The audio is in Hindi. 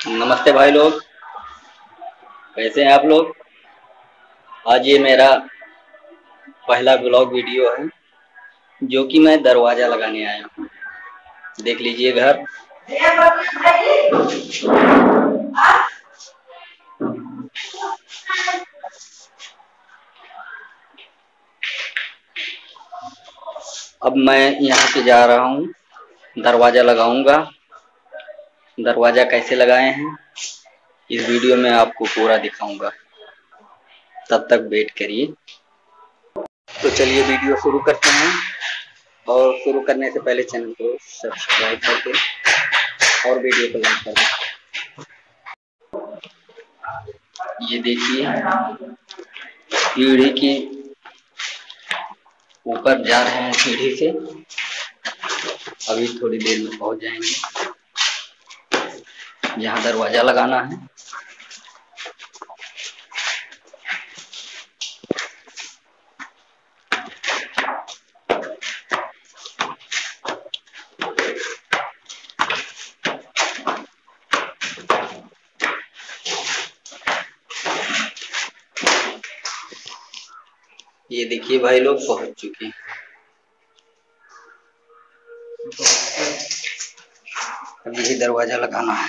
नमस्ते भाई लोग। कैसे हैं आप लोग? आज ये मेरा पहला ब्लॉग वीडियो है जो कि मैं दरवाजा लगाने आया हूँ। देख लीजिए घर। अब मैं यहाँ से जा रहा हूँ, दरवाजा लगाऊंगा। दरवाजा कैसे लगाए हैं इस वीडियो में आपको पूरा दिखाऊंगा, तब तक वेट करिए। तो चलिए वीडियो शुरू करते हैं, और शुरू करने से पहले चैनल को सब्सक्राइब करके और वीडियो को लाइक कर दें। ये देखिए सीढ़ी की ऊपर जा रहे हैं सीढ़ी से, अभी थोड़ी देर में पहुंच जाएंगे जहाँ दरवाजा लगाना है। ये देखिए भाई लोग पहुंच चुके हैं। अब यही दरवाजा लगाना है।